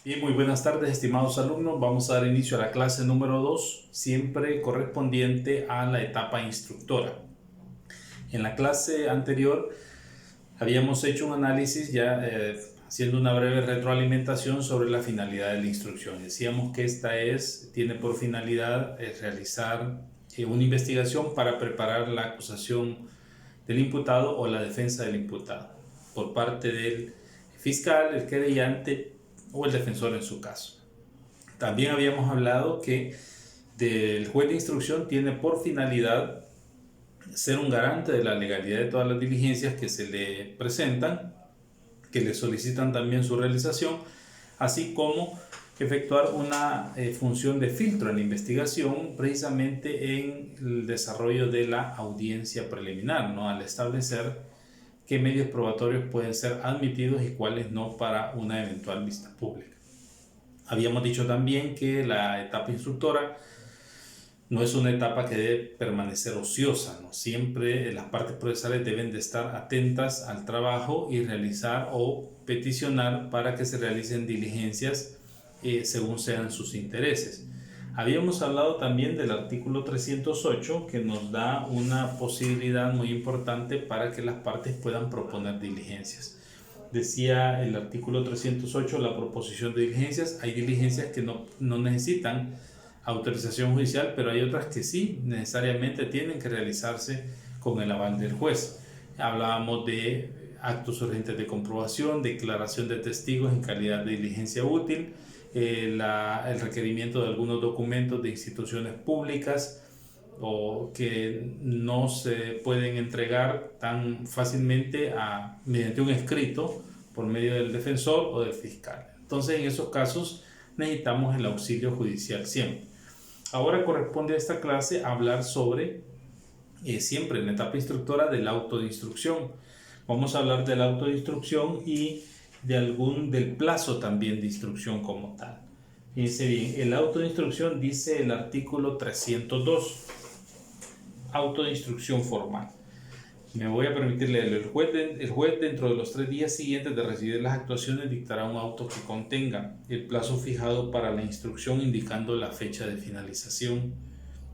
Bien, muy buenas tardes, estimados alumnos. Vamos a dar inicio a la clase número 2, siempre correspondiente a la etapa instructora. En la clase anterior habíamos hecho un análisis haciendo una breve retroalimentación sobre la finalidad de la instrucción. Decíamos que tiene por finalidad realizar una investigación para preparar la acusación del imputado o la defensa del imputado por parte del fiscal, el querellante o el defensor en su caso. También habíamos hablado que el juez de instrucción tiene por finalidad ser un garante de la legalidad de todas las diligencias que se le presentan, que le solicitan también su realización, así como efectuar una función de filtro en la investigación precisamente en el desarrollo de la audiencia preliminar, ¿no? Al establecer qué medios probatorios pueden ser admitidos y cuáles no para una eventual vista pública. Habíamos dicho también que la etapa instructora no es una etapa que debe permanecer ociosa, ¿no? Siempre las partes procesales deben de estar atentas al trabajo y realizar o peticionar para que se realicen diligencias según sean sus intereses. Habíamos hablado también del artículo 308 que nos da una posibilidad muy importante para que las partes puedan proponer diligencias. Decía el artículo 308, la proposición de diligencias. Hay diligencias que no necesitan autorización judicial, pero hay otras que sí necesariamente tienen que realizarse con el aval del juez. Hablábamos de actos urgentes de comprobación, declaración de testigos en calidad de diligencia útil, el requerimiento de algunos documentos de instituciones públicas o que no se pueden entregar tan fácilmente mediante un escrito por medio del defensor o del fiscal. Entonces, en esos casos necesitamos el auxilio judicial siempre. Ahora corresponde a esta clase hablar sobre, siempre en la etapa instructora, del auto de instrucción. Vamos a hablar del auto de instrucción y del plazo también de instrucción como tal. Fíjense bien, el auto de instrucción dice el artículo 302, auto de instrucción formal. Me voy a permitir leerlo. El juez dentro de los 3 días siguientes de recibir las actuaciones dictará un auto que contenga el plazo fijado para la instrucción indicando la fecha de finalización,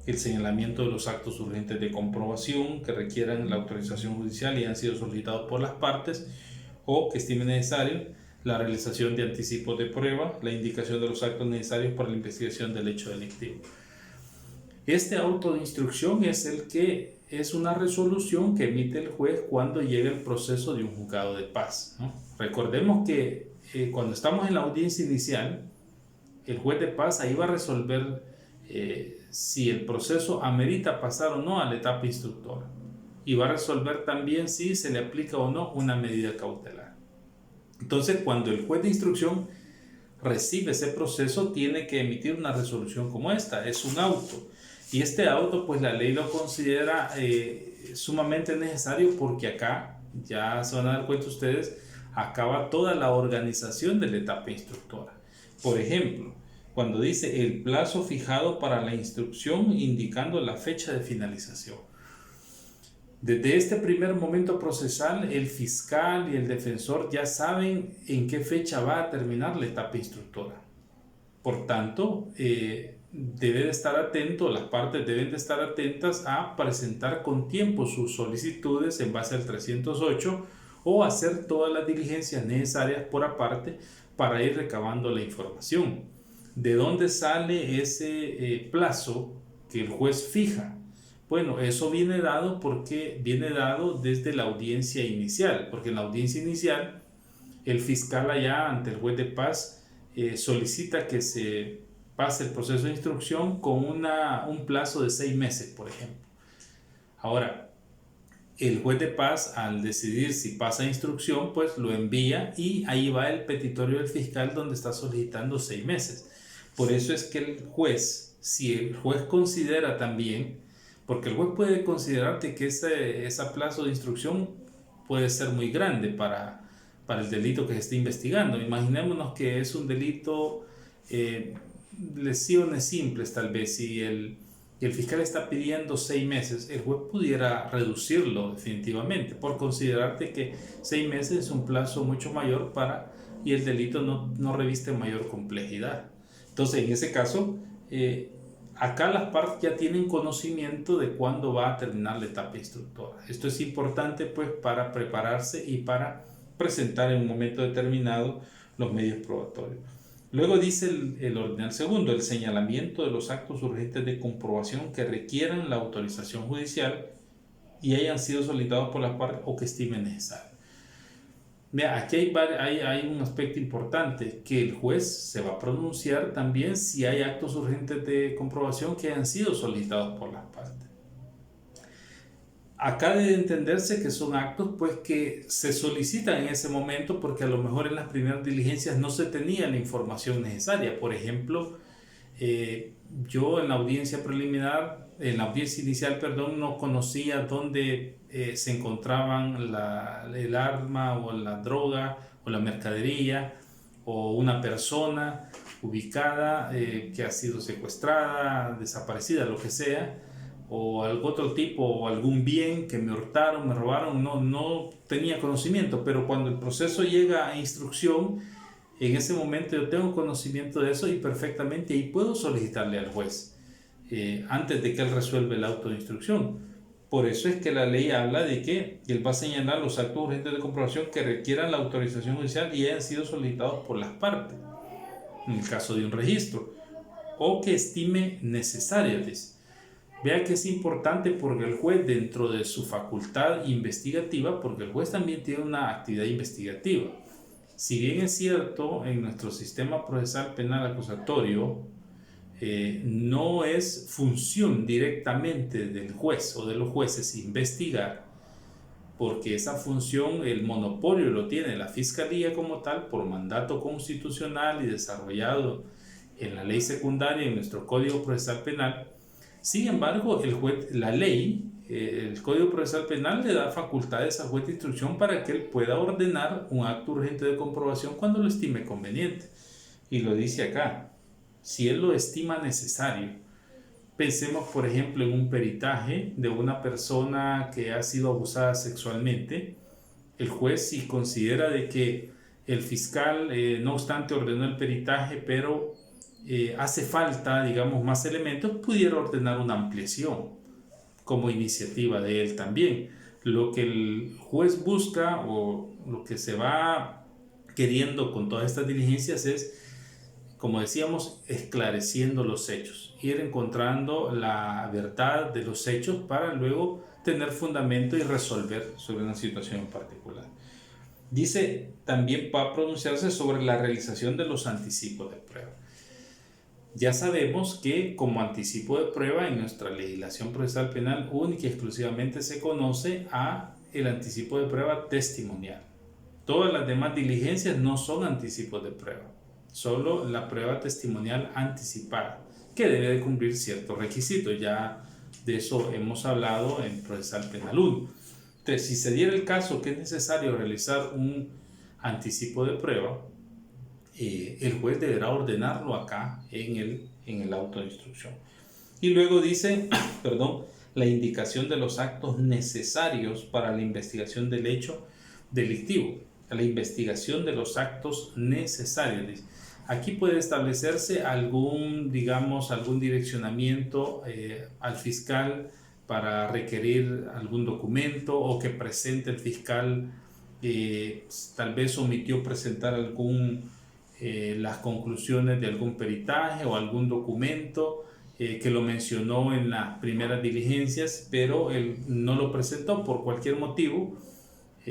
el señalamiento de los actos urgentes de comprobación que requieran la autorización judicial y han sido solicitados por las partes o que estime necesario, la realización de anticipos de prueba, la indicación de los actos necesarios para la investigación del hecho delictivo. Este auto de instrucción es una resolución que emite el juez cuando llega el proceso de un juzgado de paz, ¿no? Recordemos que cuando estamos en la audiencia inicial, el juez de paz ahí va a resolver si el proceso amerita pasar o no a la etapa instructora y va a resolver también si se le aplica o no una medida cautelar. Entonces, cuando el juez de instrucción recibe ese proceso, tiene que emitir una resolución como esta, es un auto. Y este auto, pues la ley lo considera sumamente necesario porque acá, ya se van a dar cuenta ustedes, acaba toda la organización de la etapa instructora. Por ejemplo, cuando dice el plazo fijado para la instrucción indicando la fecha de finalización. Desde este primer momento procesal, el fiscal y el defensor ya saben en qué fecha va a terminar la etapa instructora. Por tanto, debe de estar atento, las partes deben de estar atentas a presentar con tiempo sus solicitudes en base al 308 o hacer todas las diligencias necesarias por aparte para ir recabando la información. ¿De dónde sale ese plazo que el juez fija? Bueno, eso viene dado desde la audiencia inicial, porque en la audiencia inicial el fiscal allá ante el juez de paz solicita que se pase el proceso de instrucción con un plazo de 6 meses, por ejemplo. Ahora, el juez de paz, al decidir si pasa instrucción, pues lo envía y ahí va el petitorio del fiscal donde está solicitando 6 meses. Por eso es que el juez, si el juez considera también, porque el juez puede considerarte que ese plazo de instrucción puede ser muy grande para el delito que se está investigando. Imaginémonos que es un delito lesiones simples tal vez, si el fiscal está pidiendo 6 meses, el juez pudiera reducirlo definitivamente por considerarte que 6 meses es un plazo mucho mayor para y el delito no reviste mayor complejidad. Entonces, en ese caso, acá las partes ya tienen conocimiento de cuándo va a terminar la etapa instructora. Esto es importante pues para prepararse y para presentar en un momento determinado los medios probatorios. Luego dice el ordinal segundo, el señalamiento de los actos urgentes de comprobación que requieran la autorización judicial y hayan sido solicitados por las partes o que estimen necesario. Mira, aquí hay un aspecto importante, que el juez se va a pronunciar también si hay actos urgentes de comprobación que hayan sido solicitados por las partes. Acá debe entenderse que son actos pues que se solicitan en ese momento porque a lo mejor en las primeras diligencias no se tenía la información necesaria. Por ejemplo, yo en la audiencia preliminar, en la audiencia inicial, perdón, no conocía dónde se encontraban el arma o la droga o la mercadería o una persona ubicada que ha sido secuestrada, desaparecida, lo que sea, o algún otro tipo o algún bien que me hurtaron, me robaron, no tenía conocimiento, pero cuando el proceso llega a instrucción, en ese momento yo tengo conocimiento de eso y perfectamente ahí puedo solicitarle al juez antes de que él resuelva el auto de instrucción. Por eso es que la ley habla de que él va a señalar los actos urgentes de comprobación que requieran la autorización judicial y hayan sido solicitados por las partes, en el caso de un registro, o que estime necesarios. Vea que es importante porque el juez, dentro de su facultad investigativa, porque el juez también tiene una actividad investigativa. Si bien es cierto, en nuestro sistema procesal penal acusatorio, no es función directamente del juez o de los jueces investigar, porque esa función, el monopolio lo tiene la Fiscalía como tal, por mandato constitucional y desarrollado en la ley secundaria y en nuestro Código Procesal Penal. Sin embargo, la ley, el Código Procesal Penal le da facultades al juez de instrucción para que él pueda ordenar un acto urgente de comprobación cuando lo estime conveniente. Y lo dice acá, si él lo estima necesario. Pensemos, por ejemplo, en un peritaje de una persona que ha sido abusada sexualmente. El juez, si considera de que el fiscal, no obstante, ordenó el peritaje, pero hace falta, digamos, más elementos, pudiera ordenar una ampliación como iniciativa de él también. Lo que el juez busca o lo que se va queriendo con todas estas diligencias es, como decíamos, esclareciendo los hechos, ir encontrando la verdad de los hechos para luego tener fundamento y resolver sobre una situación en particular. Dice, también va a pronunciarse sobre la realización de los anticipos de prueba. Ya sabemos que como anticipo de prueba en nuestra legislación procesal penal única y exclusivamente se conoce a el anticipo de prueba testimonial. Todas las demás diligencias no son anticipos de prueba, solo la prueba testimonial anticipada, que debe de cumplir ciertos requisitos. Ya de eso hemos hablado en procesal penal 1. Entonces, si se diera el caso que es necesario realizar un anticipo de prueba, el juez deberá ordenarlo acá en el auto de instrucción. Y luego dice, la indicación de los actos necesarios para la investigación del hecho delictivo. La investigación de los actos necesarios. Aquí puede establecerse algún direccionamiento al fiscal para requerir algún documento o que presente el fiscal, tal vez omitió presentar las conclusiones de algún peritaje o algún documento que lo mencionó en las primeras diligencias, pero él no lo presentó por cualquier motivo.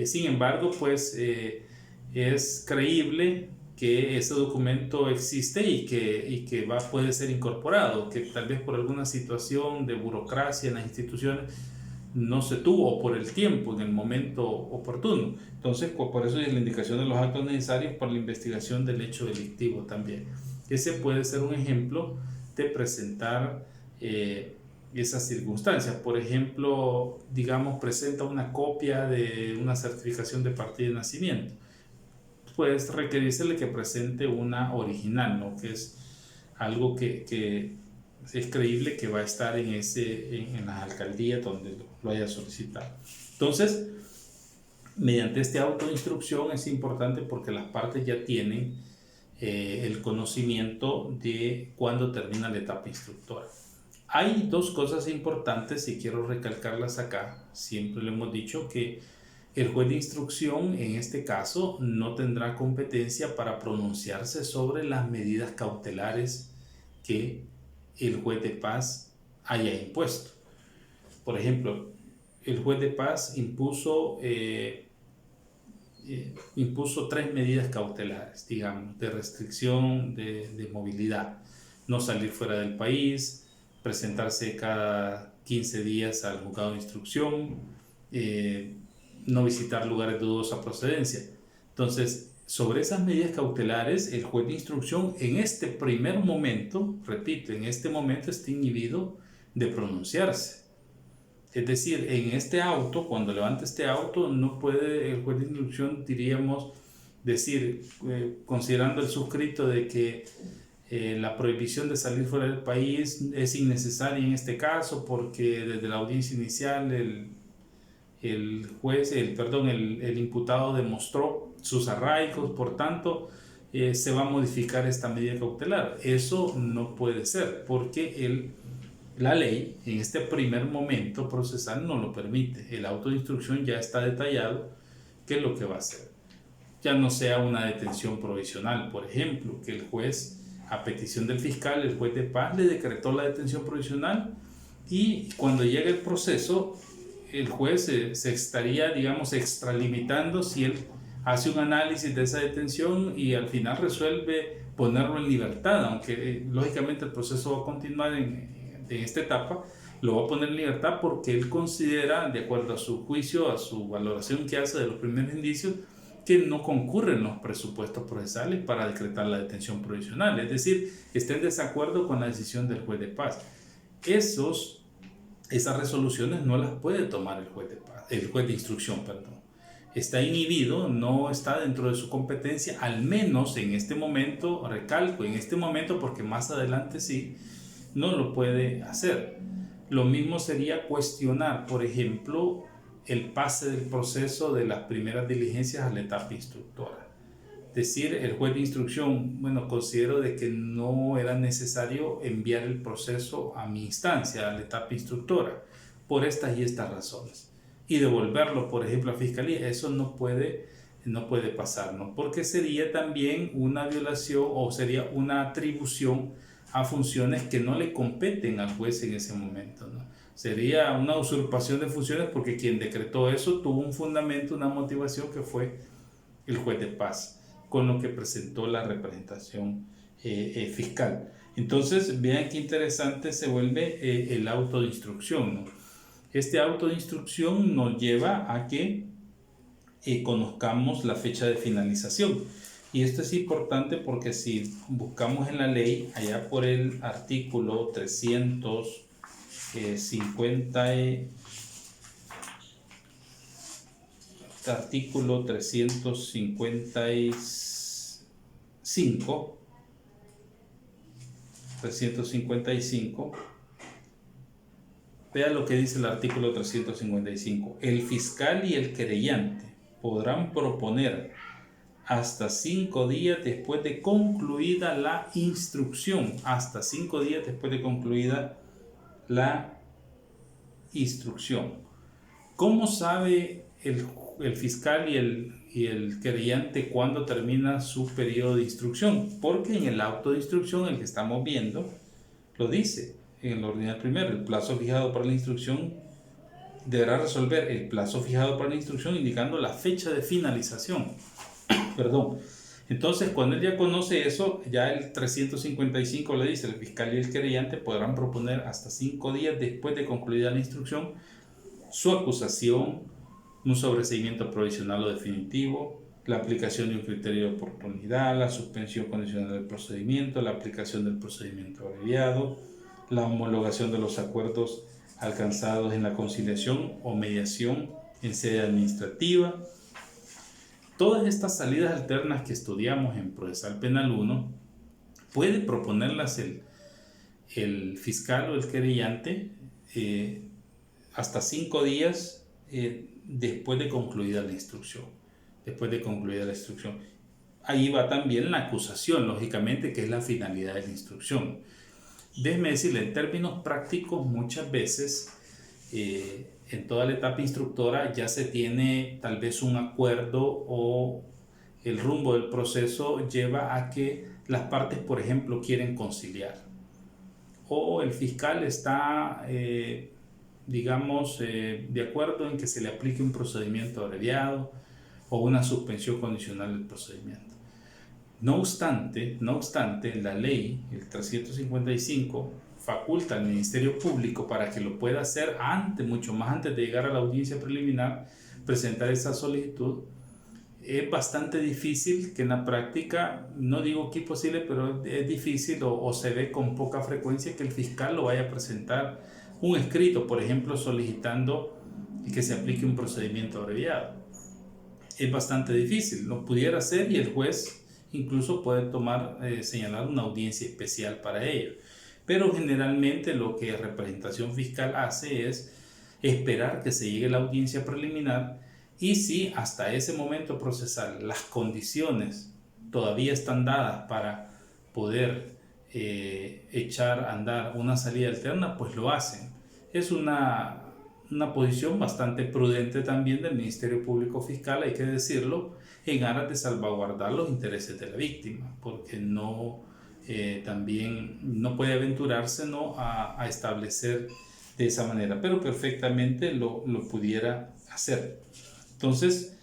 Sin embargo, pues es creíble que ese documento existe y que puede ser incorporado, que tal vez por alguna situación de burocracia en las instituciones no se tuvo, o por el tiempo en el momento oportuno. Entonces, por eso es la indicación de los actos necesarios para la investigación del hecho delictivo también. Ese puede ser un ejemplo de presentar esas circunstancias. Por ejemplo, digamos, presenta una copia de una certificación de partida de nacimiento. Puedes requerírsele que presente una original, ¿no? Que es algo que es creíble que va a estar en las alcaldías donde lo haya solicitado. Entonces, Mediante este auto de instrucción es importante porque las partes ya tienen el conocimiento de cuándo termina la etapa instructora. Hay dos cosas importantes y quiero recalcarlas acá. Siempre le hemos dicho que el juez de instrucción en este caso no tendrá competencia para pronunciarse sobre las medidas cautelares que el juez de paz haya impuesto. Por ejemplo, el juez de paz impuso 3 medidas cautelares, digamos, de restricción de movilidad: no salir fuera del país, presentarse cada 15 días al juzgado de instrucción, no visitar lugares de dudosa procedencia. Entonces, sobre esas medidas cautelares, el juez de instrucción en este primer momento, repito, en este momento está inhibido de pronunciarse. Es decir, en este auto, cuando levanta este auto, no puede el juez de instrucción, diríamos, decir, considerando el suscrito de que la prohibición de salir fuera del país es innecesaria en este caso porque desde la audiencia inicial el imputado demostró sus arraigos, por tanto, se va a modificar esta medida cautelar. Eso no puede ser porque la ley en este primer momento procesal no lo permite. El auto de instrucción ya está detallado qué es lo que va a hacer. Ya no sea una detención provisional, por ejemplo, que el juez, a petición del fiscal, el juez de paz le decretó la detención provisional y cuando llegue el proceso, el juez se estaría, digamos, extralimitando si él hace un análisis de esa detención y al final resuelve ponerlo en libertad, aunque lógicamente el proceso va a continuar en esta etapa, lo va a poner en libertad porque él considera, de acuerdo a su juicio, a su valoración que hace de los primeros indicios, que no concurren los presupuestos procesales para decretar la detención provisional, es decir, está en desacuerdo con la decisión del juez de paz. Esas resoluciones no las puede tomar el juez de instrucción, perdón. Está inhibido, no está dentro de su competencia, al menos en este momento, recalco, en este momento, porque más adelante sí, no lo puede hacer. Lo mismo sería cuestionar, por ejemplo, el pase del proceso de las primeras diligencias a la etapa instructora. Es decir, el juez de instrucción, considero de que no era necesario enviar el proceso a mi instancia, a la etapa instructora, por estas y estas razones. Y devolverlo, por ejemplo, a fiscalía, eso no puede pasar, ¿no? Porque sería también una violación o sería una atribución a funciones que no le competen al juez en ese momento, ¿no? Sería una usurpación de funciones porque quien decretó eso tuvo un fundamento, una motivación que fue el juez de paz, con lo que presentó la representación fiscal. Entonces, vean qué interesante se vuelve el auto de instrucción, ¿no? Este auto de instrucción nos lleva a que conozcamos la fecha de finalización. Y esto es importante porque si buscamos en la ley, allá por el artículo 355, vea lo que dice el artículo 355. El fiscal y el querellante podrán proponer hasta 5 días después de concluida la instrucción. Hasta 5 días después de concluida la instrucción. ¿Cómo sabe el fiscal y el querellante cuándo termina su periodo de instrucción? Porque en el auto de instrucción, el que estamos viendo, lo dice en el ordinal primero: el plazo fijado para la instrucción deberá resolver el plazo fijado para la instrucción indicando la fecha de finalización. Entonces, cuando él ya conoce eso, ya el 355 le dice: el fiscal y el querellante podrán proponer hasta 5 días después de concluida la instrucción su acusación, un sobreseimiento provisional o definitivo, la aplicación de un criterio de oportunidad, la suspensión condicional del procedimiento, la aplicación del procedimiento abreviado, la homologación de los acuerdos alcanzados en la conciliación o mediación en sede administrativa. Todas estas salidas alternas que estudiamos en Procesal Penal 1 puede proponerlas el fiscal o el querellante hasta 5 días después de concluida la instrucción. Ahí va también la acusación, lógicamente, que es la finalidad de la instrucción. Déjeme decirle, en términos prácticos, muchas veces en toda la etapa instructora ya se tiene tal vez un acuerdo o el rumbo del proceso lleva a que las partes, por ejemplo, quieren conciliar. O el fiscal está, de acuerdo en que se le aplique un procedimiento abreviado o una suspensión condicional del procedimiento. No obstante, la ley, el 355, faculta al Ministerio Público para que lo pueda hacer mucho más antes de llegar a la audiencia preliminar, presentar esa solicitud. Es bastante difícil que en la práctica, no digo que imposible, pero es difícil o se ve con poca frecuencia que el fiscal lo vaya a presentar un escrito, por ejemplo, solicitando que se aplique un procedimiento abreviado. Es bastante difícil, lo pudiera hacer y el juez incluso puede señalar una audiencia especial para ello. Pero generalmente lo que representación fiscal hace es esperar que se llegue la audiencia preliminar y si hasta ese momento procesal las condiciones todavía están dadas para poder echar a andar una salida alterna, pues lo hacen. Es una posición bastante prudente también del Ministerio Público Fiscal, hay que decirlo, en aras de salvaguardar los intereses de la víctima, porque también no puede aventurarse a establecer de esa manera, pero perfectamente lo pudiera hacer. Entonces,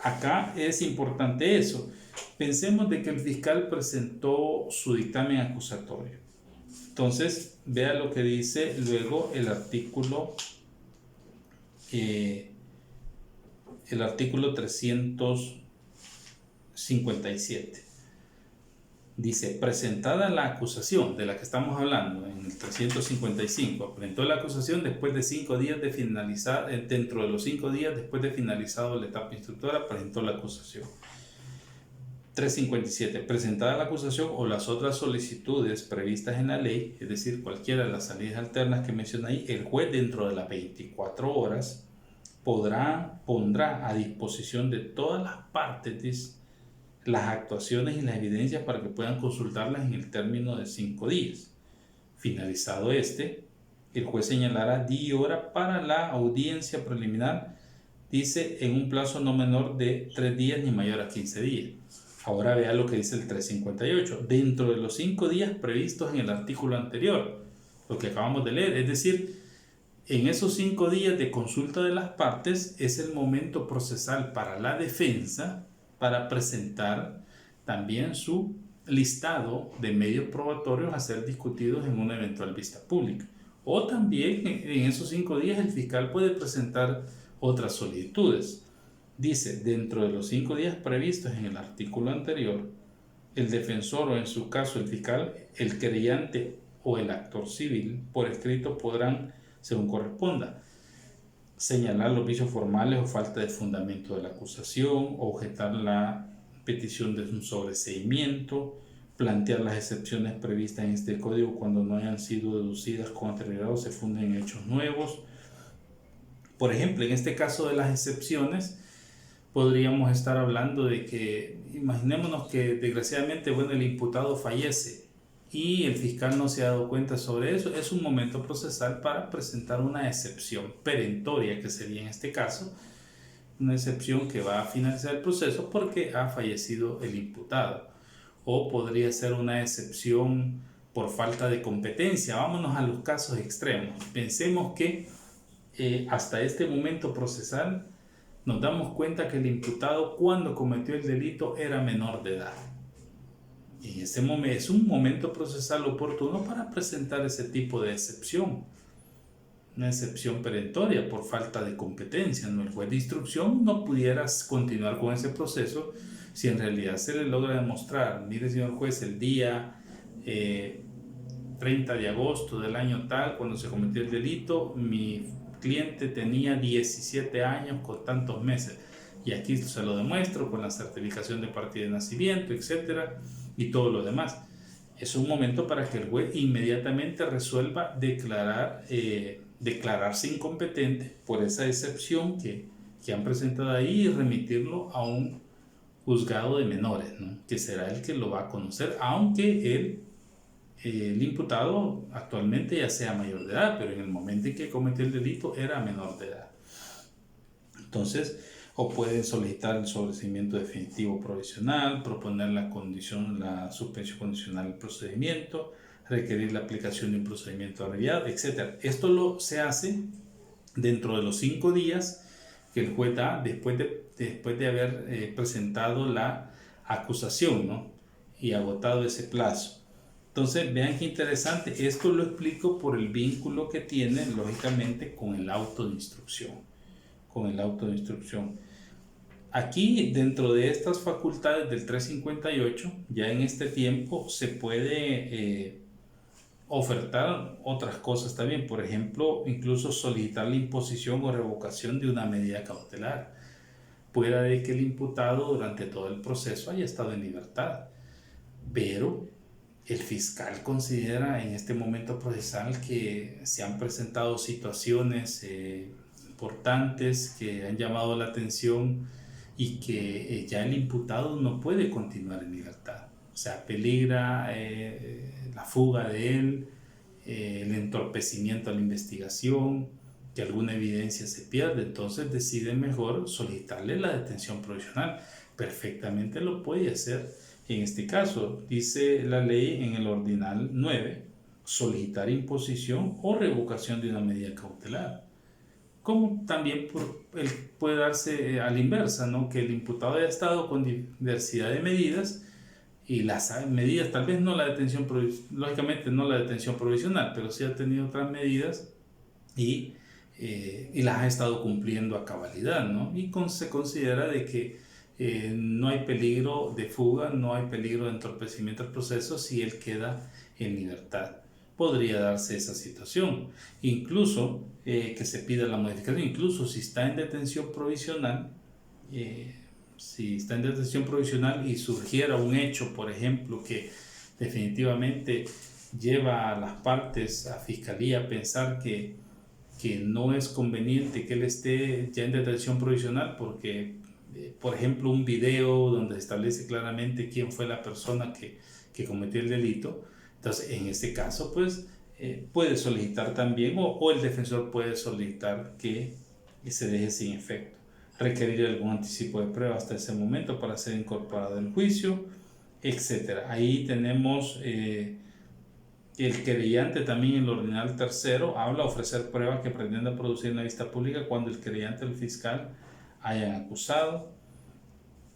acá es importante eso. Pensemos de que el fiscal presentó su dictamen acusatorio. Entonces, vea lo que dice luego el artículo 357. Dice, presentada la acusación de la que estamos hablando en el 355, presentó la acusación después de 5 días de finalizar, dentro de los 5 días después de finalizado la etapa instructora, presentó la acusación. 357, presentada la acusación o las otras solicitudes previstas en la ley, es decir, cualquiera de las salidas alternas que menciona ahí, el juez dentro de las 24 horas pondrá a disposición de todas las partes las actuaciones y las evidencias para que puedan consultarlas en el término de 5 días. Finalizado el juez señalará día y hora para la audiencia preliminar, dice, en un plazo no menor de 3 días ni mayor a 15 días. Ahora vea lo que dice el 358. Dentro de los 5 días previstos en el artículo anterior, lo que acabamos de leer, es decir, en esos 5 días de consulta de las partes es el momento procesal para la defensa para presentar también su listado de medios probatorios a ser discutidos en una eventual vista pública. O también en esos 5 días el fiscal puede presentar otras solicitudes. Dice, dentro de los 5 días previstos en el artículo anterior, el defensor o en su caso el fiscal, el querellante o el actor civil por escrito podrán, según corresponda, señalar los vicios formales o falta de fundamento de la acusación, objetar la petición de un sobreseimiento, plantear las excepciones previstas en este código cuando no hayan sido deducidas con anterioridad o se funden en hechos nuevos. Por ejemplo, en este caso de las excepciones, podríamos estar hablando de que, imaginémonos que desgraciadamente, el imputado fallece y el fiscal no se ha dado cuenta sobre eso. Es un momento procesal para presentar una excepción perentoria, que sería en este caso una excepción que va a finalizar el proceso porque ha fallecido el imputado. O podría ser una excepción por falta de competencia. Vámonos a los casos extremos. Pensemos que hasta este momento procesal nos damos cuenta que el imputado, cuando cometió el delito, era menor de edad. Y ese momento es un momento procesal oportuno para presentar ese tipo de excepción. Una excepción perentoria por falta de competencia. El juez de instrucción no pudiera continuar con ese proceso si en realidad se le logra demostrar, mire señor juez, el día 30 de agosto del año tal, cuando se cometió el delito, mi cliente tenía 17 años con tantos meses. Y aquí se lo demuestro con la certificación de partida de nacimiento, etcétera, y todo lo demás. Es un momento para que el juez inmediatamente resuelva declararse incompetente por esa excepción que que han presentado ahí y remitirlo a un juzgado de menores, ¿no? Que será el que lo va a conocer, aunque el imputado actualmente ya sea mayor de edad, pero en el momento en que cometió el delito era menor de edad. Entonces, o pueden solicitar el sobreseimiento definitivo provisional, proponer la suspensión condicional del procedimiento, requerir la aplicación de un procedimiento abreviado, etc. Esto se hace dentro de los 5 días que el juez da después de haber presentado la acusación, ¿no? Y agotado ese plazo. Entonces, vean qué interesante. Esto lo explico por el vínculo que tiene, lógicamente, con el auto de instrucción. Aquí, dentro de estas facultades del 358, ya en este tiempo se puede ofertar otras cosas también. Por ejemplo, incluso solicitar la imposición o revocación de una medida cautelar. Puede que el imputado durante todo el proceso haya estado en libertad, pero el fiscal considera en este momento procesal que se han presentado situaciones importantes que han llamado la atención y que ya el imputado no puede continuar en libertad. O sea, peligra la fuga de él, el entorpecimiento a la investigación, que alguna evidencia se pierde. Entonces decide mejor solicitarle la detención provisional. Perfectamente lo puede hacer. En este caso, dice la ley en el ordinal 9, solicitar imposición o revocación de una medida cautelar. Como también puede darse a la inversa, ¿no? Que el imputado haya estado con diversidad de medidas y las medidas, tal vez no la detención lógicamente no la detención provisional, pero sí ha tenido otras medidas y las ha estado cumpliendo a cabalidad, ¿no? Y se considera de que no hay peligro de fuga, no hay peligro de entorpecimiento del proceso si él queda en libertad. Podría darse esa situación, incluso que se pida la modificación, incluso si está en detención provisional, y surgiera un hecho, por ejemplo, que definitivamente lleva a las partes, a fiscalía, a pensar que no es conveniente que él esté ya en detención provisional porque, por ejemplo, un video donde se establece claramente quién fue la persona que cometió el delito. Entonces, en este caso, pues, puede solicitar también, o el defensor puede solicitar que se deje sin efecto, requerir algún anticipo de prueba hasta ese momento para ser incorporado al juicio, etc. Ahí tenemos el querellante también en el ordinal tercero, habla ofrecer prueba que pretenda producir en la vista pública cuando el querellante o el fiscal hayan acusado,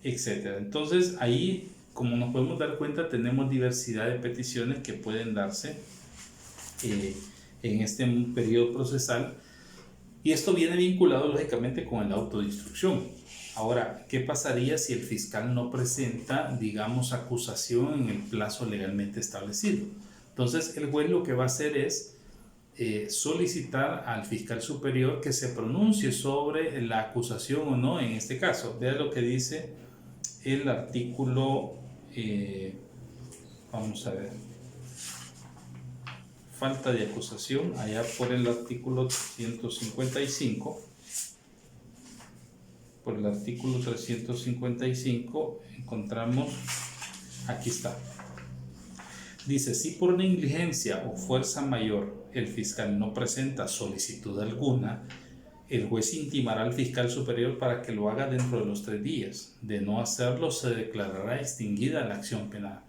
etc. Entonces, ahí, como nos podemos dar cuenta, tenemos diversidad de peticiones que pueden darse en este periodo procesal, y esto viene vinculado lógicamente con el auto de instrucción. Ahora, ¿qué pasaría si el fiscal no presenta, digamos, acusación en el plazo legalmente establecido? Entonces, el juez lo que va a hacer es solicitar al fiscal superior que se pronuncie sobre la acusación o no en este caso. Vea lo que dice el artículo, vamos a ver, falta de acusación, allá por el artículo 355. Por el artículo 355 encontramos, aquí está. Dice, si por negligencia o fuerza mayor el fiscal no presenta solicitud alguna, el juez intimará al fiscal superior para que lo haga dentro de los 3 días. De no hacerlo, se declarará extinguida la acción penal.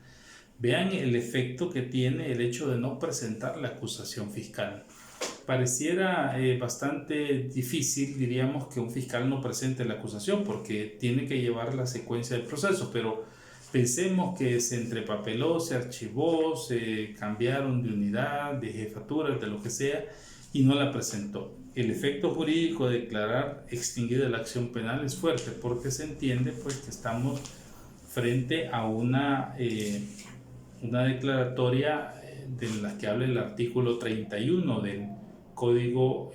Vean el efecto que tiene el hecho de no presentar la acusación fiscal. Pareciera bastante difícil, diríamos, que un fiscal no presente la acusación porque tiene que llevar la secuencia del proceso, pero pensemos que se entrepapeló, se archivó, se cambiaron de unidad, de jefatura, de lo que sea, y no la presentó. El efecto jurídico de declarar extinguida la acción penal es fuerte porque se entiende pues que estamos frente a una declaratoria de la que habla el artículo 31 del Código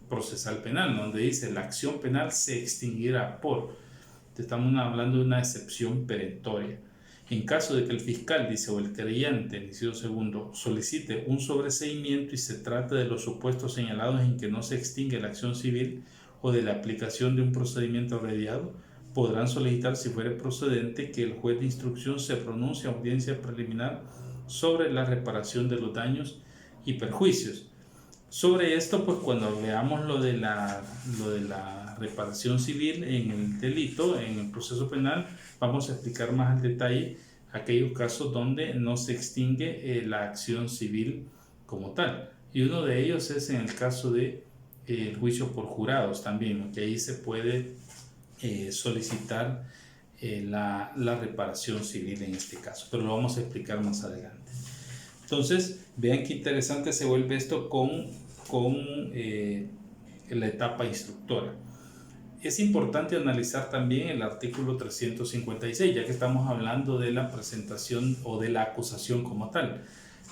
Procesal Penal, donde dice la acción penal se extinguirá por. Estamos hablando de una excepción perentoria. En caso de que el fiscal, dice, o el querellante, el inciso segundo, solicite un sobreseimiento y se trate de los supuestos señalados en que no se extingue la acción civil o de la aplicación de un procedimiento abreviado, podrán solicitar, si fuere procedente, que el juez de instrucción se pronuncie a audiencia preliminar sobre la reparación de los daños y perjuicios. Sobre esto, pues cuando veamos lo de la reparación civil en el delito, en el proceso penal, vamos a explicar más al detalle aquellos casos donde no se extingue la acción civil como tal. Y uno de ellos es en el caso de el juicio por jurados también, que ahí se puede solicitar la reparación civil en este caso, pero lo vamos a explicar más adelante. Entonces, vean qué interesante se vuelve esto con la etapa instructora. Es importante analizar también el artículo 356, ya que estamos hablando de la presentación o de la acusación como tal.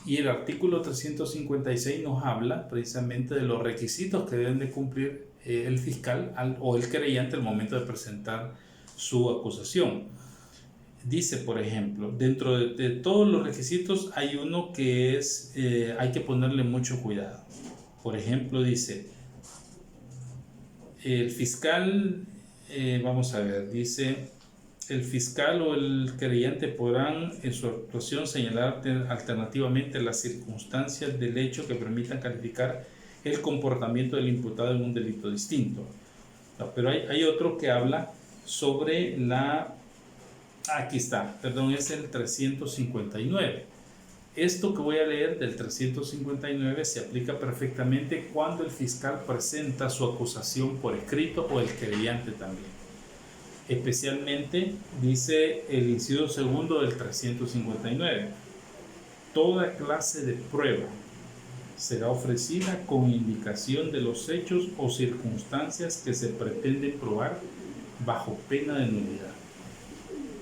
Y el artículo 356 nos habla precisamente de los requisitos que deben de cumplir el fiscal o el querellante al momento de presentar su acusación. Dice, por ejemplo, dentro de todos los requisitos hay uno que es, hay que ponerle mucho cuidado. Por ejemplo, dice, el fiscal, vamos a ver, dice, el fiscal o el querellante podrán en su actuación señalar alternativamente las circunstancias del hecho que permitan calificar el comportamiento del imputado en un delito distinto. No, pero hay otro que habla sobre la... Aquí está, perdón, es el 359. Esto que voy a leer del 359 se aplica perfectamente cuando el fiscal presenta su acusación por escrito o el querellante también. Especialmente dice el inciso segundo del 359. Toda clase de prueba será ofrecida con indicación de los hechos o circunstancias que se pretende probar bajo pena de nulidad.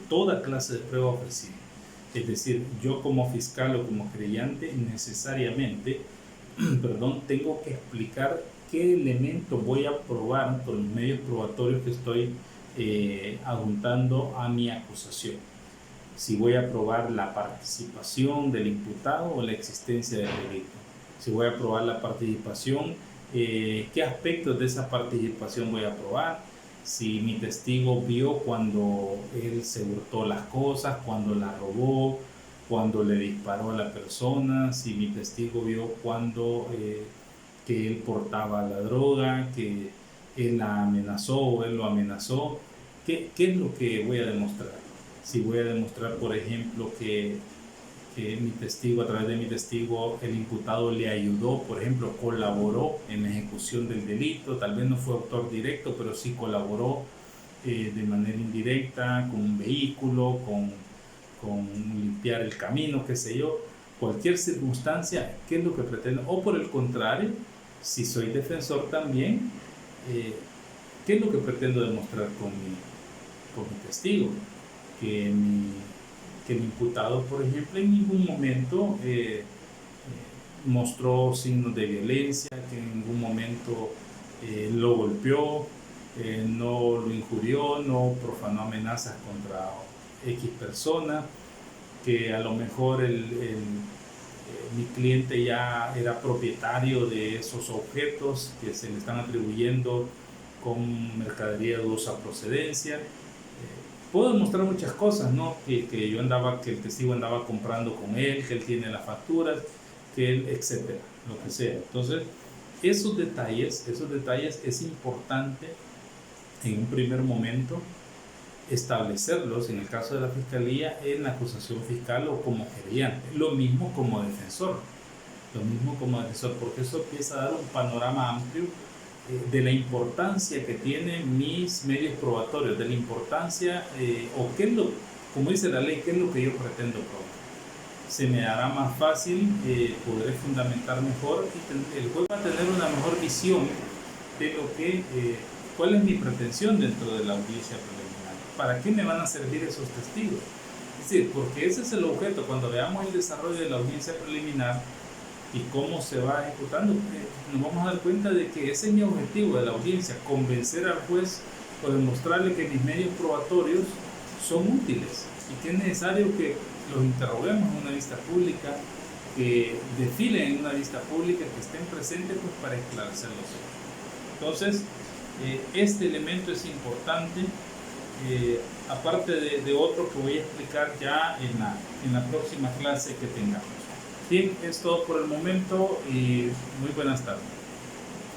Toda clase de prueba ofrecida. Es decir, yo como fiscal o como querellante necesariamente tengo que explicar qué elemento voy a probar con los medios probatorios que estoy adjuntando a mi acusación. Si voy a probar la participación del imputado o la existencia del delito. Si voy a probar la participación, qué aspectos de esa participación voy a probar. Si mi testigo vio cuando él se hurtó las cosas, cuando la robó, cuando le disparó a la persona, si mi testigo vio cuando que él portaba la droga, que él la amenazó o él lo amenazó, ¿qué es lo que voy a demostrar? Si voy a demostrar, por ejemplo, que mi testigo, a través de mi testigo, el imputado le ayudó, por ejemplo, colaboró en la ejecución del delito, tal vez no fue autor directo, pero sí colaboró de manera indirecta, con un vehículo, con limpiar el camino, qué sé yo, cualquier circunstancia, ¿qué es lo que pretendo? O por el contrario, si soy defensor también, ¿qué es lo que pretendo demostrar con mi testigo? Que el imputado, por ejemplo, en ningún momento mostró signos de violencia, que en ningún momento lo golpeó, no lo injurió, no profanó amenazas contra X persona, que a lo mejor mi cliente ya era propietario de esos objetos que se le están atribuyendo con mercadería de dudosa procedencia. Puedo demostrar muchas cosas, ¿no? Que el testigo andaba comprando con él, que él tiene las facturas, que él, etcétera, lo que sea. Entonces, esos detalles es importante en un primer momento establecerlos, en el caso de la fiscalía, en la acusación fiscal o como querellante. Lo mismo como defensor, porque eso empieza a dar un panorama amplio de la importancia que tienen mis medios probatorios, de la importancia, o qué es lo, como dice la ley, qué es lo que yo pretendo probar. Se me hará más fácil, podré fundamentar mejor y el juez va a tener una mejor visión de lo que, cuál es mi pretensión dentro de la audiencia preliminar. ¿Para qué me van a servir esos testigos? Es decir, porque ese es el objeto. Cuando veamos el desarrollo de la audiencia preliminar y cómo se va ejecutando, nos vamos a dar cuenta de que ese es mi objetivo de la audiencia, convencer al juez o demostrarle que mis medios probatorios son útiles y que es necesario que los interroguemos en una vista pública, que desfilen en una vista pública, que estén presentes pues, para esclarecer los hechos. Entonces, Este elemento es importante, aparte de otro que voy a explicar ya en la próxima clase que tengamos. Bien, es todo por el momento y muy buenas tardes.